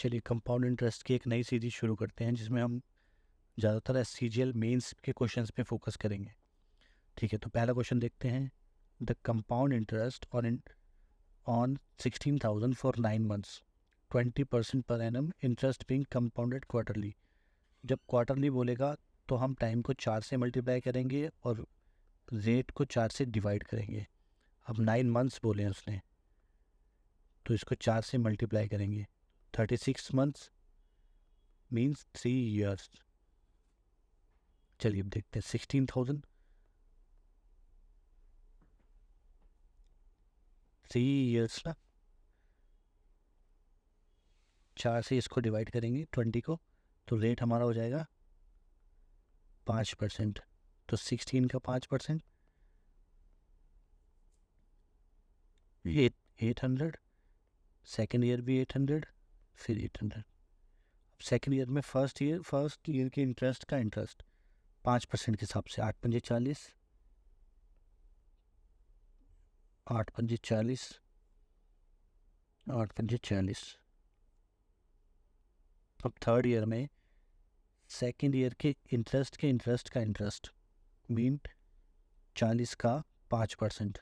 चलिए compound interest की एक नई सीरीज शुरू करते हैं जिसमें हम ज़्यादातर एससीजीएल मेंस के क्वेश्चंस पे फोकस करेंगे। ठीक है, तो पहला क्वेश्चन देखते हैं। The compound interest on 16,000 for 9 months, 20% पर annum, interest being compounded quarterly. जब क्वार्टरली बोलेगा तो हम टाइम को 4 से मल्टीप्लाई करेंगे और रेट को 4 से डिवाइड करेंगे। अब 9 months बोले हैं उसने, तो इसको 4 से मल्टीप्लाई करेंगे। 36 months मीन्स 3 years। चलिए अब देखते हैं 16,000 3 years ना, 4 से इसको डिवाइड करेंगे 20 को, तो रेट हमारा हो जाएगा 5%। तो 16 का 5%, 800। सेकेंड ईयर भी 800, फिर 800। सेकेंड ईयर में फर्स्ट ईयर के इंटरेस्ट का इंटरेस्ट 5% के हिसाब से 8 पंजे 40, 8 पंजे 40, 8 पंजे 40। अब थर्ड ईयर में सेकेंड ईयर के इंटरेस्ट का इंटरेस्ट मीन 40 का 5%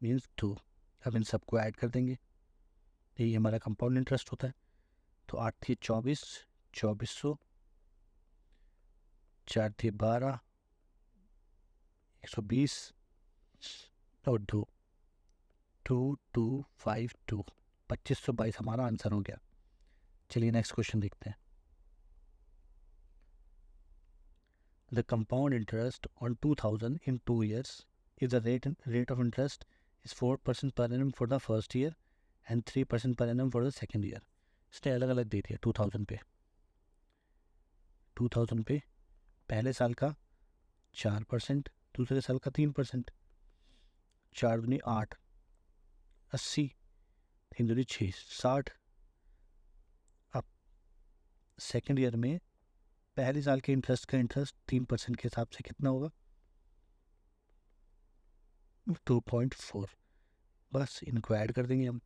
मीन्स 2। अब इन सबको ऐड कर देंगे, यही हमारा कंपाउंड इंटरेस्ट होता है। तो 8 थी 24, 2400, 4 थी 12, 120 और 2, 2252, 2522 हमारा आंसर हो गया। चलिए नेक्स्ट क्वेश्चन देखते हैं। The compound interest on 2000 in 2 years if the rate of interest is 4% per annum for the first year and 3% per annum for the second year। इसने अलग अलग दे दिया। 2000 पे पहले साल का 4%, दूसरे साल का 3%। 4 दूनी 8, 80, 3 दूनी 6, 60। अब सेकेंड ईयर में पहले साल के इंटरेस्ट का इंटरेस्ट 3% के हिसाब से कितना होगा? 2.4। बस इनको ऐड कर देंगे हम,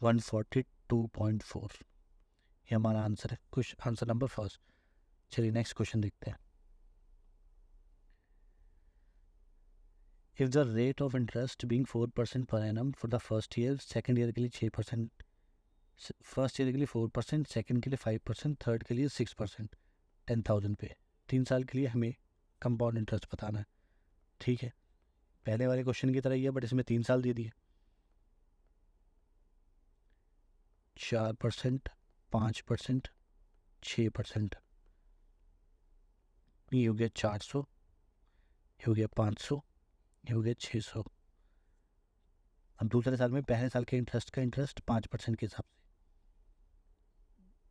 142.4। ये हमारा आंसर है, कुछ आंसर नंबर फर्स्ट। चलिए नेक्स्ट क्वेश्चन देखते हैं। If the rate of interest being 4% per annum for the first year, second year के लिए 6%, फर्स्ट ईयर के लिए 4%, सेकेंड के लिए 5%, थर्ड के लिए 6%, 10,000 पे 3 साल के लिए हमें कंपाउंड इंटरेस्ट बताना है। ठीक है, पहले वाले क्वेश्चन की तरह ही है बट इसमें 3 साल दे दिए। 4%, 5%, 6%, ये हो गया 400, ये हो गया 500, ये हो गया 600। अब दूसरे साल में पहले साल के इंटरेस्ट का इंटरेस्ट 5% के हिसाब से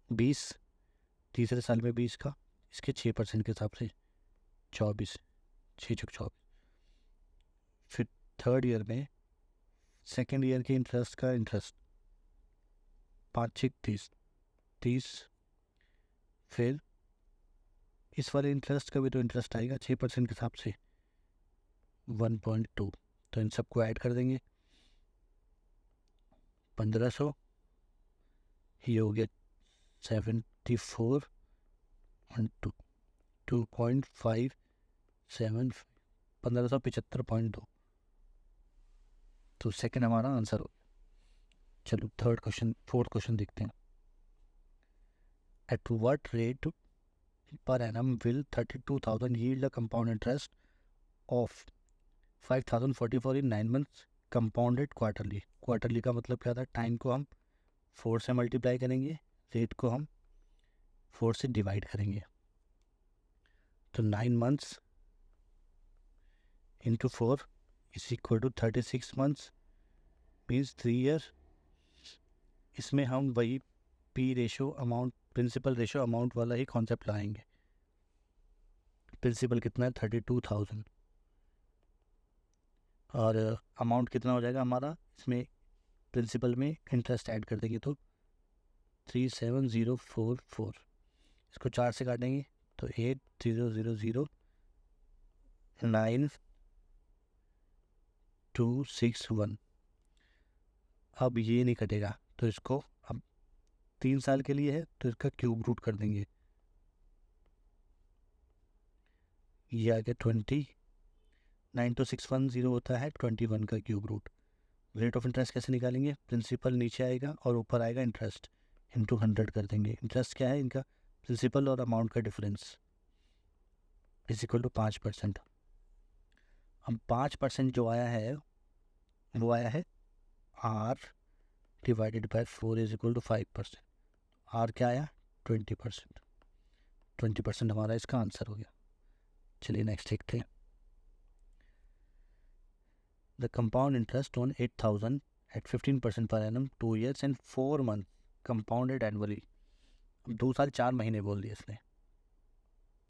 20, तीसरे साल में 20 का, इसके 6% के हिसाब से 24, 6 चौक 24। फिर थर्ड ईयर में सेकेंड ईयर के इंटरेस्ट का इंटरेस्ट 5 6 30, 30। फिर इस वाले इंटरेस्ट का भी तो इंटरेस्ट आएगा 6% के हिसाब से 1.2। तो इन सबको ऐड कर देंगे, 1500, ये हो गया 74 और 2.575, 1575.2। तो सेकंड हमारा आंसर हो गया। चलो फोर्थ क्वेश्चन देखते हैं। At what rate per annum will 32,000 yield a compound interest of 5,044 in 9 months compounded quarterly. Quarterly का मतलब क्या था? टाइम को हम 4 से मल्टीप्लाई करेंगे, रेट को हम 4 से डिवाइड करेंगे। तो 9 months into 4 is equal to 36 months means 3 year। इसमें हम वही P ratio amount, principal ratio amount वाला ही कॉन्सेप्ट लाएंगे। प्रिंसिपल कितना है? 32,000 और अमाउंट कितना हो जाएगा हमारा? इसमें प्रिंसिपल में इंटरेस्ट ऐड कर देंगे तो 37044। इसको 4 से काटेंगे तो 8,000,9261। अब ये नहीं कटेगा तो इसको अब 3 साल के लिए है तो इसका क्यूब रूट कर देंगे, ये आ गया 20, 92610 होता है 21 का cube root. Rate of interest कैसे निकालेंगे, प्रिंसिपल नीचे आएगा और ऊपर आएगा इंटरेस्ट, इंटू 100 कर देंगे। इंटरेस्ट क्या है इनका, प्रिंसिपल और अमाउंट का डिफरेंस इज इक्वल टू 5%। अब 5% जो आया है वो आया है R divided by 4 is equal to 5%। R क्या आया 20%, 20% हमारा इसका आंसर हो गया। चलिए नेक्स्ट देखते हैं। The compound interest on 8,000 at 15% पर annum 2 years and 4 months compounded annually. 2 साल 4 महीने बोल दिए इसने,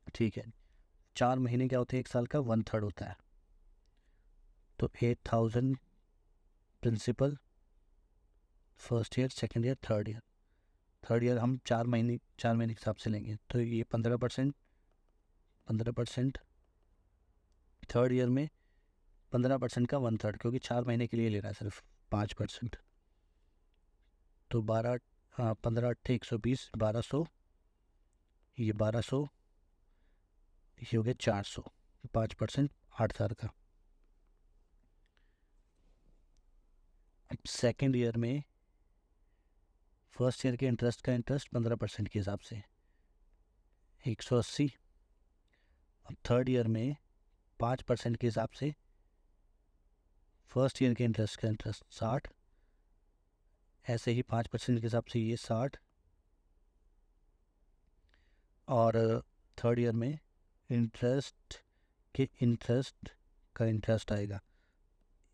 ठीक है। 4 महीने क्या होते हैं, 1 साल का 1/3 होता है। तो 8,000 principal first year, second year, third year. Third year हम 4 महीने के हिसाब से लेंगे तो ये 15% थर्ड ईयर में 15% का 1/3, क्योंकि 4 महीने के लिए ले रहा है सिर्फ 5%। तो 12 15 8 120, 1200, ये 1200, ये हो गया 400, 5% 8,000 का। अब सेकेंड ईयर में फर्स्ट ईयर के इंटरेस्ट का इंटरेस्ट 15% के हिसाब से 180। अब थर्ड ईयर में 5% के हिसाब से फर्स्ट ईयर के इंटरेस्ट का इंटरेस्ट 60, ऐसे ही 5% के हिसाब से ये 60, और थर्ड ईयर में इंटरेस्ट का इंटरेस्ट आएगा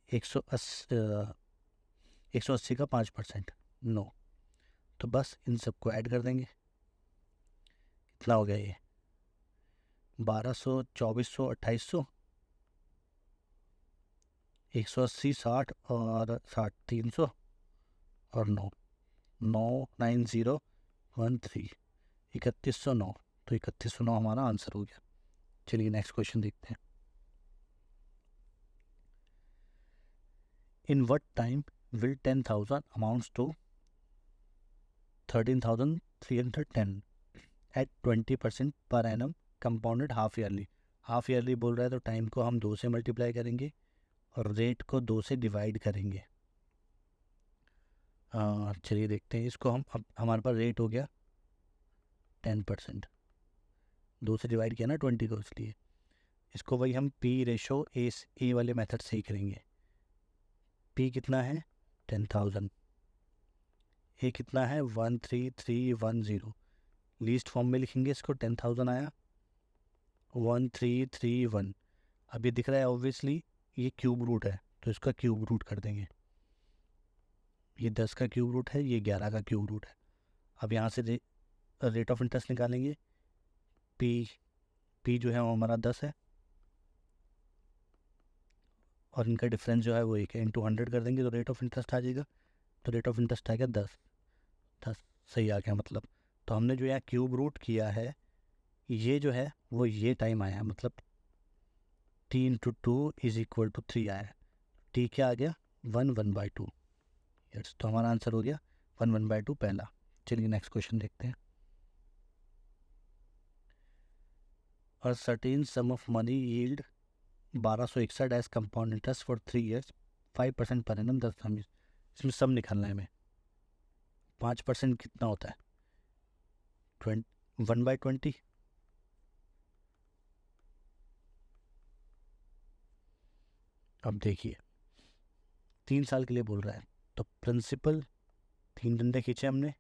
180 का 5%, 9। तो बस इन सबको ऐड कर देंगे, कितना हो गया ये 1200, 2400, 2800, 180, 60 और 60, 300 और 9, 99013, 3109। तो 3109 हमारा आंसर हो गया। चलिए नेक्स्ट क्वेश्चन देखते हैं। In what time will 10,000 amounts to 13,310 at 20% पर annum compounded half yearly. Half yearly बोल रहा है तो टाइम को हम 2 से मल्टीप्लाई करेंगे और रेट को 2 से डिवाइड करेंगे। चलिए देखते हैं इसको हम। अब हमारे पास रेट हो गया 10%, 2 से डिवाइड किया ना 20 को, इसलिए इसको वही हम पी रेशो ए वाले मेथड से ही करेंगे। पी कितना है 10,000, ए कितना है 13310, लीस्ट फॉर्म में लिखेंगे इसको। 10,000 आया 1331। अब ये दिख रहा है ऑब्वियसली ये क्यूब रूट है तो इसका क्यूब रूट कर देंगे। ये 10 का क्यूब रूट है, ये 11 का क्यूब रूट है। अब यहाँ से रेट ऑफ इंटरेस्ट निकालेंगे। पी जो है वो हमारा 10 है और इनका डिफरेंस जो है वो 1 है, इंटू 100 कर देंगे तो रेट ऑफ इंटरेस्ट आ जाएगा। तो रेट ऑफ इंटरेस्ट आ गया 10, 10 सही आ गया मतलब। तो हमने जो यहाँ क्यूब रूट किया है ये जो है वो ये टाइम आया है, मतलब 3 × 2 इज इक्वल टू 3 आया है। टी क्या आ गया 1/2। यस, तो हमारा आंसर हो गया 1/2 पहला। चलिए नेक्स्ट क्वेश्चन देखते हैं। और certain sum of money yield 1261 as compound interest for 3 years 5% per annum 10 साल। इसमें सम निकालना है हमें। 5% कितना होता है 1/20। अब देखिए 3 साल के लिए बोल रहा है तो प्रिंसिपल 3 डंडे खींचे हमने,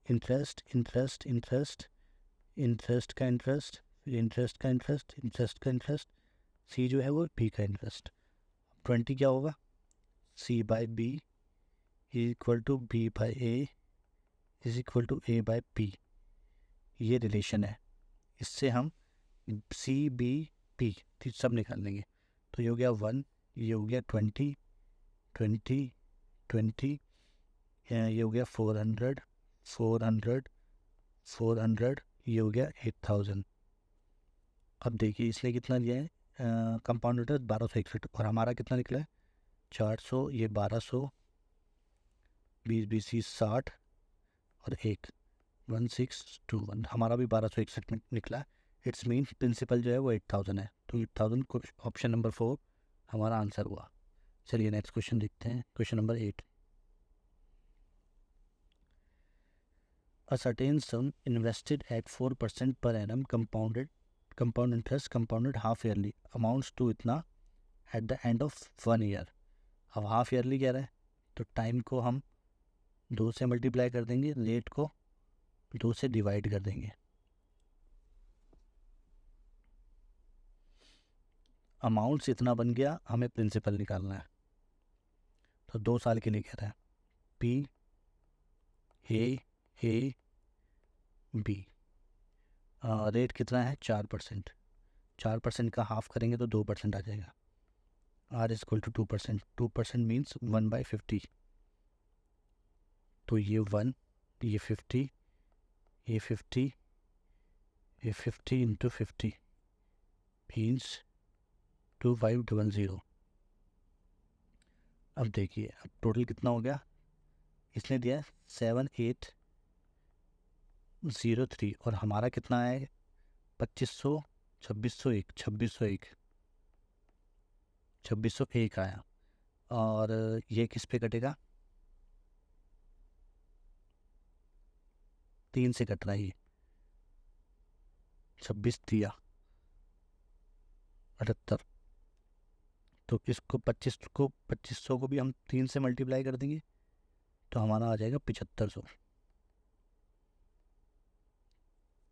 इंटरेस्ट इंटरेस्ट इंटरेस्ट इंटरेस्ट का इंटरेस्ट, इंटरेस्ट का इंटरेस्ट, इंटरेस्ट का इंटरेस्ट, सी जो है वो बी का इंटरेस्ट। 20 क्या होगा C by B is equal to B by A is equal to A by P. ये रिलेशन है, इससे हम सी बी पी सब निकाल लेंगे। तो ये हो गया 1, ये हो गया 20, 20, 20, ये हो गया 400, 400, 400, ये हो गया 8,000। अब देखिए इसने कितना दिया है कंपाउंड इंटरेस्ट 1261 और हमारा कितना निकला है 400, ये 1200, 20 60 और 1621, हमारा भी 1261 निकला। इट्स मीन प्रिंसिपल जो है वो 8000 है, तो 8000 को ऑप्शन नंबर 4 हमारा आंसर हुआ। चलिए नेक्स्ट क्वेश्चन देखते हैं, question number 8। A certain sum invested at 4% per annum compound interest compounded half yearly amounts to इतना at the end of 1 year। अब हाफ ईयरली कह रहा है तो टाइम को हम 2 से मल्टीप्लाई कर देंगे, रेट को 2 से डिवाइड कर देंगे। अमाउंट्स इतना बन गया, हमें प्रिंसिपल निकालना है। तो 2 साल के लिए कह रहा है पी ए बी। रेट कितना है 4%। 4% का हाफ करेंगे तो 2% आ जाएगा। R is equal to 2%। 2% means 1/50। तो ये 1, ये 50, ये 50, ये 50 इंटू 50 मीन्स 2500। अब देखिए अब टोटल कितना हो गया, इसने दिया 7803 और हमारा कितना है 2500, 2601, 2601 आया। और ये किस पे कटेगा, 3 से कट रहा है ये, 26 दिया 78। तो इसको 2500 को भी हम 3 से मल्टीप्लाई कर देंगे तो हमारा आ जाएगा 7500।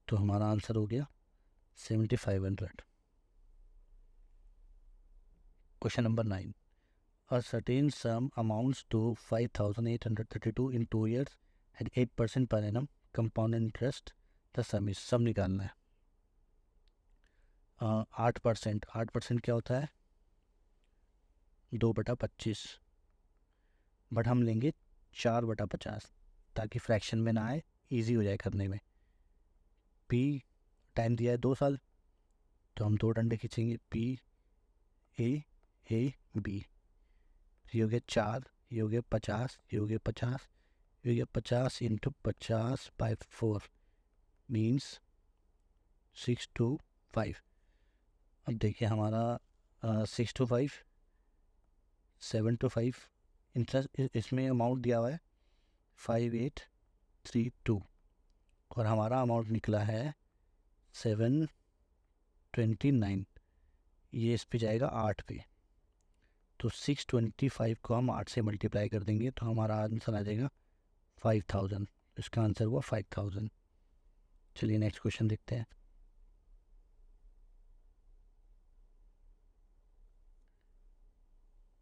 तो हमारा आंसर हो गया 7500। Question number 9। A certain sum amounts to 5832 in 2 years at 8% per annum compound interest। The sum is, सम निकालना है। 8%, 8% क्या होता है 2/25, बट हम लेंगे 4/50 ताकि फ्रैक्शन में ना आए, इजी हो जाए करने में। पी टाइम दिया है 2 साल, तो हम 2 डंडे खींचेंगे पी ए बी। ये हो गया 4, ये हो गया 50, ये हो गया 50, ये हो गया 50 इंटू 50/4 मीन्स 625। अब देखिए हमारा 625, 725 इंटरेस्ट, इसमें अमाउंट दिया हुआ है 5832 और हमारा अमाउंट निकला है 729। ये इस पे जाएगा 8 पे, तो 625 को हम 8 से मल्टीप्लाई कर देंगे तो हमारा आंसर आ जाएगा 5000। इसका आंसर हुआ 5000। चलिए नेक्स्ट क्वेश्चन देखते हैं।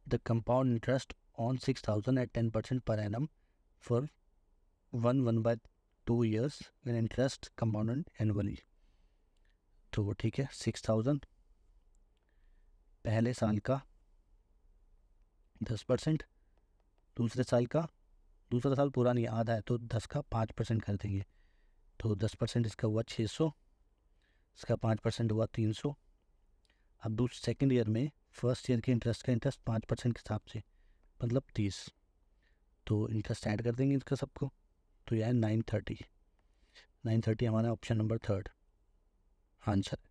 The compound interest on 6000 at 10% per annum for 1/2 years when interest compounded annually। तो वो ठीक है 6000 पहले साल का 10%, दूसरे साल का, दूसरा साल पूरा नहीं आधा है तो 10 का 5% कर देंगे। तो 10% इसका हुआ 600, इसका 5% हुआ 300। अब दूसरे सेकेंड ईयर में फर्स्ट ईयर के इंटरेस्ट का इंटरेस्ट 5% के हिसाब से मतलब 30, तो इंटरेस्ट ऐड कर देंगे इसका सबको, तो यह है 930। 930 हमारा ऑप्शन नंबर 3 आंसर है।